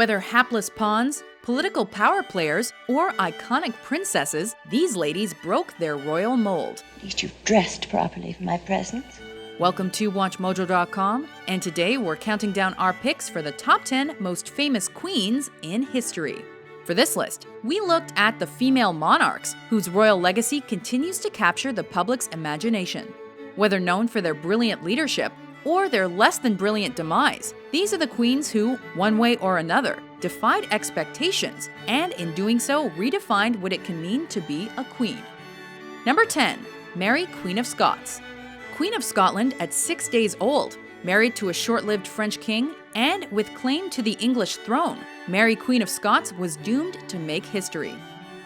Whether hapless pawns, political power players, or iconic princesses, these ladies broke their royal mold. At least you've dressed properly for my presence. Welcome to WatchMojo.com, and today we're counting down our picks for the top 10 most famous queens in history. For this list, we looked at the female monarchs whose royal legacy continues to capture the public's imagination. Whether known for their brilliant leadership or their less than brilliant demise, these are the queens who, one way or another, defied expectations and in doing so redefined what it can mean to be a queen. Number 10. Mary, Queen of Scots. Queen of Scotland at 6 days old, married to a short-lived French king, and with claim to the English throne, Mary, Queen of Scots was doomed to make history.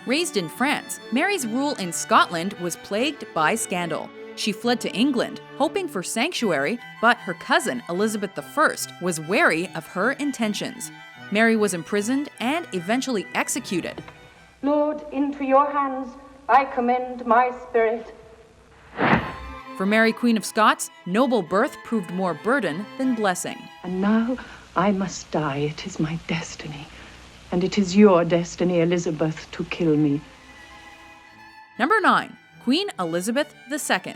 Raised in France, Mary's rule in Scotland was plagued by scandal. She fled to England, hoping for sanctuary, but her cousin, Elizabeth I, was wary of her intentions. Mary was imprisoned and eventually executed. Lord, into your hands I commend my spirit. For Mary, Queen of Scots, noble birth proved more burden than blessing. And now I must die. It is my destiny. And it is your destiny, Elizabeth, to kill me. Number 9. Queen Elizabeth II.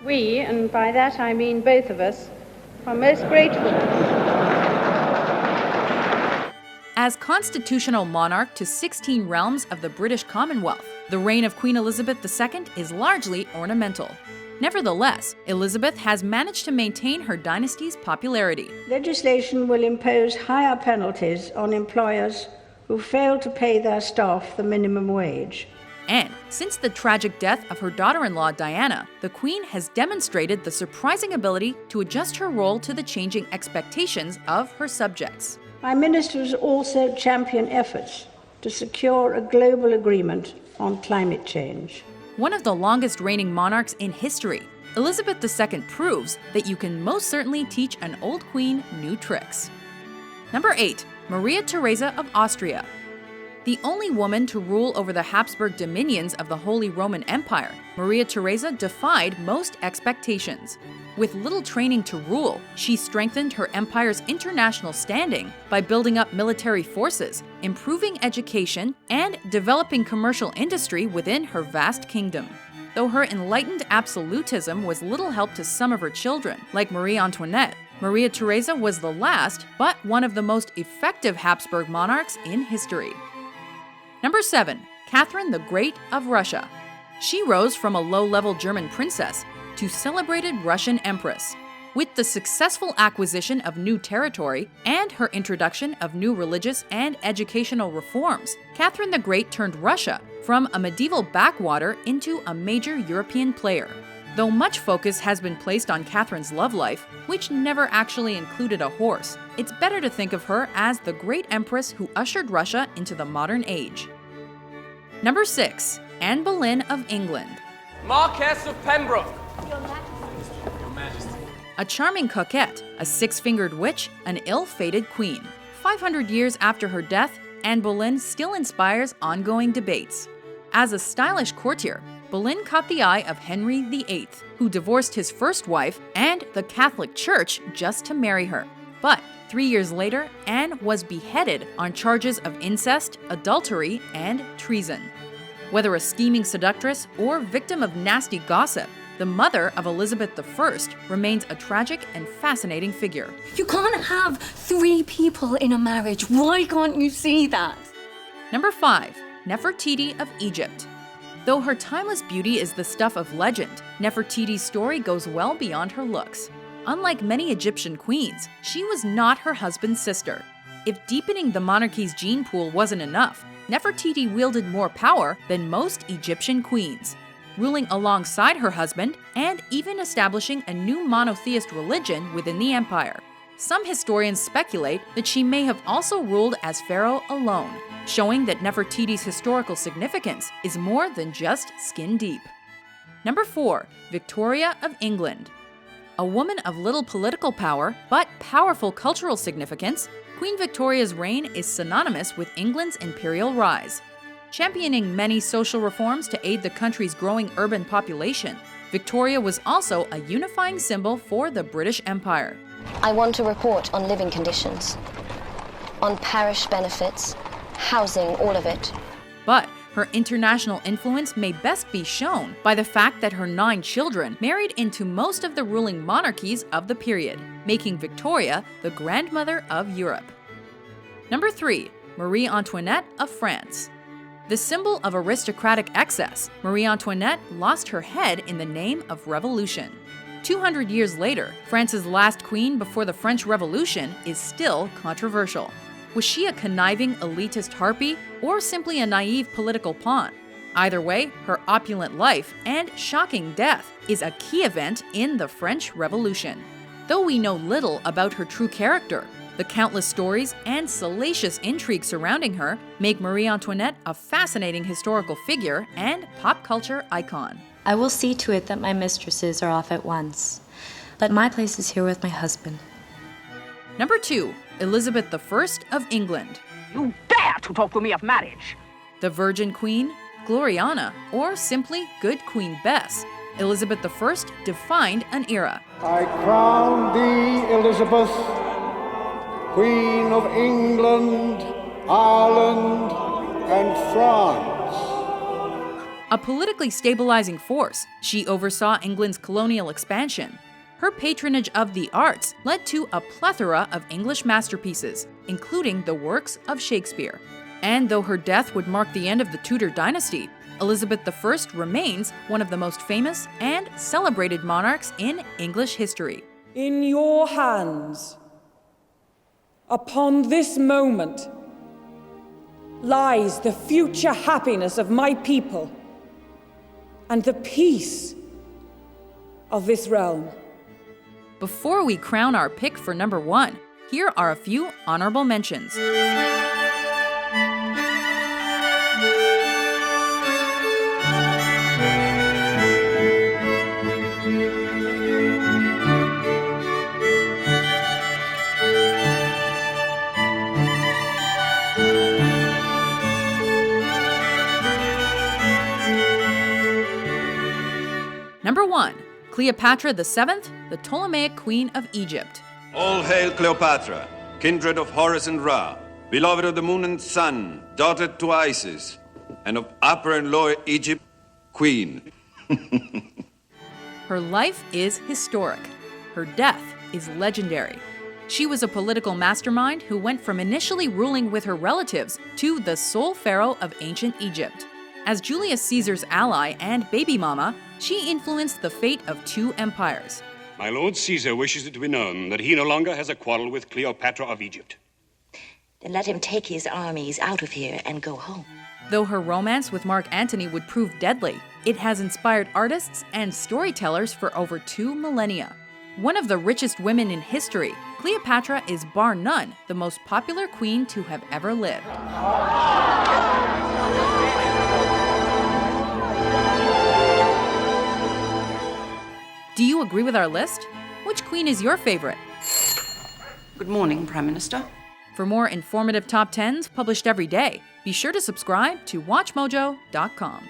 We, and by that I mean both of us, are most grateful. As constitutional monarch to 16 realms of the British Commonwealth, the reign of Queen Elizabeth II is largely ornamental. Nevertheless, Elizabeth has managed to maintain her dynasty's popularity. Legislation will impose higher penalties on employers who fail to pay their staff the minimum wage. And since the tragic death of her daughter-in-law Diana, the Queen has demonstrated the surprising ability to adjust her role to the changing expectations of her subjects. My ministers also champion efforts to secure a global agreement on climate change. One of the longest reigning monarchs in history, Elizabeth II proves that you can most certainly teach an old queen new tricks. Number 8. Maria Theresa of Austria. The only woman to rule over the Habsburg dominions of the Holy Roman Empire, Maria Theresa defied most expectations. With little training to rule, she strengthened her empire's international standing by building up military forces, improving education, and developing commercial industry within her vast kingdom. Though her enlightened absolutism was little help to some of her children, like Marie-Antoinette, Maria Theresa was the last, but one of the most effective Habsburg monarchs in history. Number 7. Catherine the Great of Russia. She rose from a low-level German princess to celebrated Russian empress. With the successful acquisition of new territory and her introduction of new religious and educational reforms, Catherine the Great turned Russia from a medieval backwater into a major European player. Though much focus has been placed on Catherine's love life, which never actually included a horse, it's better to think of her as the great empress who ushered Russia into the modern age. Number 6. Anne Boleyn of England. Marquess of Pembroke. Your Majesty. A charming coquette, a six-fingered witch, an ill-fated queen. 500 years after her death, Anne Boleyn still inspires ongoing debates. As a stylish courtier, Boleyn caught the eye of Henry VIII, who divorced his first wife and the Catholic Church just to marry her. But 3 years later, Anne was beheaded on charges of incest, adultery, and treason. Whether a scheming seductress or victim of nasty gossip, the mother of Elizabeth I remains a tragic and fascinating figure. You can't have 3 people in a marriage. Why can't you see that? Number 5. Nefertiti of Egypt. Though her timeless beauty is the stuff of legend, Nefertiti's story goes well beyond her looks. Unlike many Egyptian queens, she was not her husband's sister. If deepening the monarchy's gene pool wasn't enough, Nefertiti wielded more power than most Egyptian queens, ruling alongside her husband and even establishing a new monotheist religion within the empire. Some historians speculate that she may have also ruled as pharaoh alone, showing that Nefertiti's historical significance is more than just skin deep. Number 4. Victoria of England. A woman of little political power, but powerful cultural significance, Queen Victoria's reign is synonymous with England's imperial rise. Championing many social reforms to aid the country's growing urban population, Victoria was also a unifying symbol for the British Empire. I want a report on living conditions, on parish benefits, housing, all of it. But her international influence may best be shown by the fact that her 9 children married into most of the ruling monarchies of the period, making Victoria the grandmother of Europe. Number 3. Marie-Antoinette of France. The symbol of aristocratic excess, Marie-Antoinette lost her head in the name of revolution. 200 years later, France's last queen before the French Revolution is still controversial. Was she a conniving elitist harpy or simply a naive political pawn? Either way, her opulent life and shocking death is a key event in the French Revolution. Though we know little about her true character, the countless stories and salacious intrigue surrounding her make Marie-Antoinette a fascinating historical figure and pop culture icon. I will see to it that my mistresses are off at once, but my place is here with my husband. Number 2. Elizabeth I of England. You dare to talk to me of marriage! The Virgin Queen, Gloriana, or simply Good Queen Bess, Elizabeth I defined an era. I crown thee, Elizabeth, Queen of England, Ireland, and France. A politically stabilizing force, she oversaw England's colonial expansion. Her patronage of the arts led to a plethora of English masterpieces, including the works of Shakespeare. And though her death would mark the end of the Tudor dynasty, Elizabeth I remains one of the most famous and celebrated monarchs in English history. In your hands, upon this moment, lies the future happiness of my people and the peace of this realm. Before we crown our pick for number 1, here are a few honorable mentions. Number 1. Cleopatra VII, the Ptolemaic Queen of Egypt. All hail Cleopatra, kindred of Horus and Ra, beloved of the moon and sun, daughter to Isis, and of Upper and Lower Egypt, queen. Her life is historic. Her death is legendary. She was a political mastermind who went from initially ruling with her relatives to the sole pharaoh of ancient Egypt. As Julius Caesar's ally and baby mama, she influenced the fate of 2 empires. My lord Caesar wishes it to be known that he no longer has a quarrel with Cleopatra of Egypt. Then let him take his armies out of here and go home. Though her romance with Mark Antony would prove deadly, it has inspired artists and storytellers for over 2 millennia. One of the richest women in history, Cleopatra is bar none the most popular queen to have ever lived. Do you agree with our list? Which queen is your favorite? Good morning, Prime Minister. For more informative top 10s published every day, be sure to subscribe to WatchMojo.com.